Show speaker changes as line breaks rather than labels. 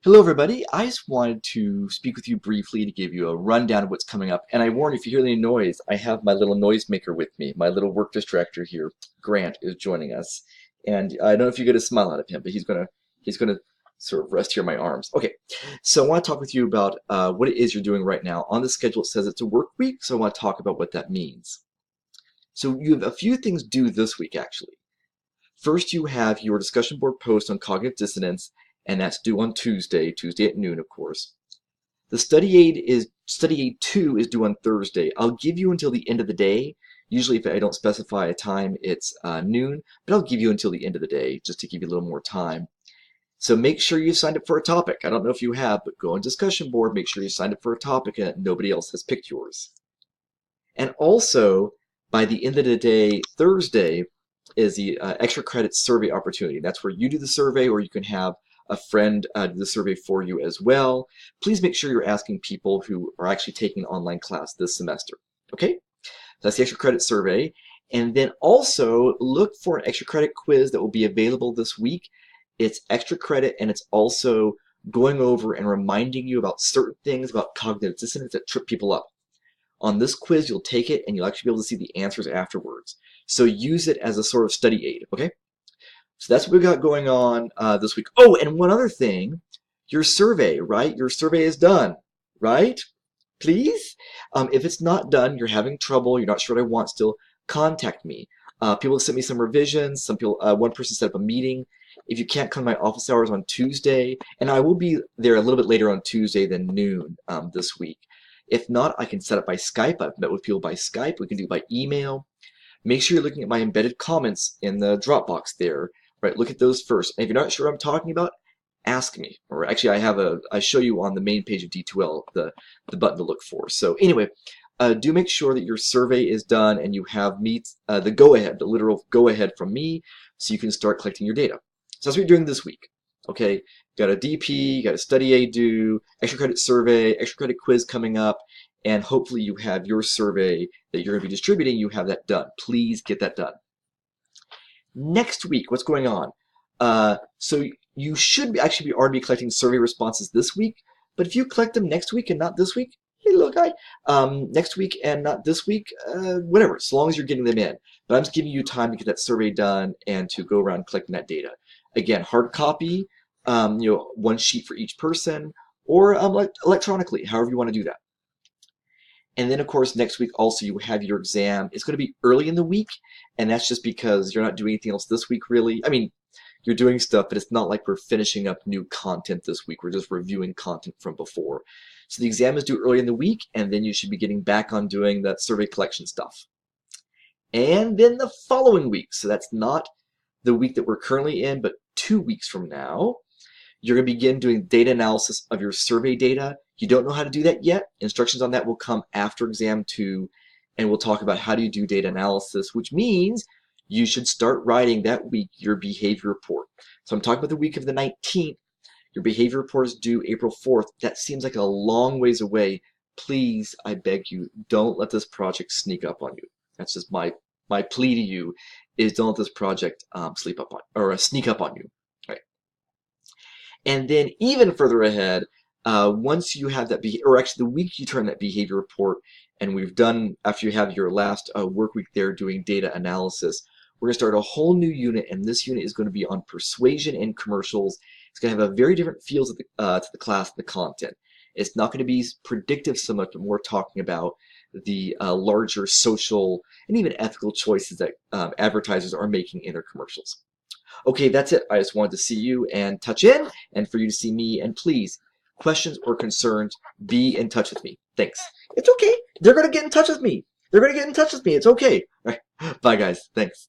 Hello everybody, I just wanted to speak with you briefly to give you a rundown of what's coming up. And I warn you, if you hear any noise, I have my little noisemaker with me. My little work distractor here, Grant, is joining us. And I don't know if you get a smile out of him, but he's gonna sort of rest here in my arms. Okay, so I want to talk with you about what it is you're doing right now. On the schedule it says it's a work week, so I want to talk about what that means. So you have a few things due this week actually. First, you have your discussion board post on cognitive dissonance, and that's due on Tuesday at noon, of course. The study aid 2 is due on Thursday. I'll give you until the end of the day. Usually if I don't specify a time, it's noon, but I'll give you until the end of the day just to give you a little more time. So make sure you signed up for a topic. I don't know if you have, but go on discussion board, make sure you signed up for a topic and that nobody else has picked yours. And also, by the end of the day, Thursday, is the extra credit survey opportunity. That's where you do the survey, or you can have a friend do the survey for you as well. Please make sure you're asking people who are actually taking an online class this semester. Okay? That's the extra credit survey. And then also look for an extra credit quiz that will be available this week. It's extra credit, and it's also going over and reminding you about certain things about cognitive dissonance that trip people up. On this quiz, you'll take it and you'll actually be able to see the answers afterwards. So use it as a sort of study aid, okay? So that's what we got going on this week. Oh, and one other thing, your survey, right? Your survey is done, right? Please? If it's not done, you're having trouble, you're not sure what I want still, contact me. People have sent me some revisions. Some people, one person set up a meeting. If you can't come to my office hours on Tuesday, and I will be there a little bit later on Tuesday than noon this week. If not, I can set up by Skype. I've met with people by Skype. We can do it by email. Make sure you're looking at my embedded comments in the Dropbox there. Right, look at those first. And if you're not sure what I'm talking about, ask me. Or actually, I show you on the main page of D2L the button to look for. So anyway, do make sure that your survey is done and you have the go-ahead, the literal go-ahead from me, so you can start collecting your data. So that's what you're doing this week. Okay, got a DP, got a study aid due, extra credit survey, extra credit quiz coming up, and hopefully you have your survey that you're going to be distributing, you have that done. Please get that done. Next week, what's going on? So you should actually already be collecting survey responses this week, but if you collect them next week and not this week, hey little guy, next week and not this week, whatever, as long as you're getting them in. But I'm just giving you time to get that survey done and to go around collecting that data. Again, hard copy, one sheet for each person, or electronically, however you want to do that. And then, of course, next week also you have your exam. It's going to be early in the week, and that's just because you're not doing anything else this week, really. I mean, you're doing stuff, but it's not like we're finishing up new content this week. We're just reviewing content from before. So the exam is due early in the week, and then you should be getting back on doing that survey collection stuff. And then the following week, so that's not the week that we're currently in, but 2 weeks from now, you're going to begin doing data analysis of your survey data. You don't know how to do that yet. Instructions on that will come after exam 2, and we'll talk about how do you do data analysis, which means you should start writing that week your behavior report. So I'm talking about the week of the 19th. Your behavior report is due April 4th. That seems like a long ways away. Please, I beg you, don't let this project sneak up on you. That's just my plea to you, is don't let this project sneak up on you. Right. And then even further ahead, once you have that, or actually the week you turn that behavior report, and we've done, after you have your last work week there doing data analysis, we're going to start a whole new unit, and this unit is going to be on persuasion and commercials. It's going to have a very different feel to the class and the content. It's not going to be predictive so much, but more talking about the larger social and even ethical choices that advertisers are making in their commercials. Okay, that's it. I just wanted to see you and touch in, and for you to see me, and please, questions or concerns, be in touch with me. Thanks. It's okay. They're going to get in touch with me. They're going to get in touch with me. It's okay. All right. Bye, guys. Thanks.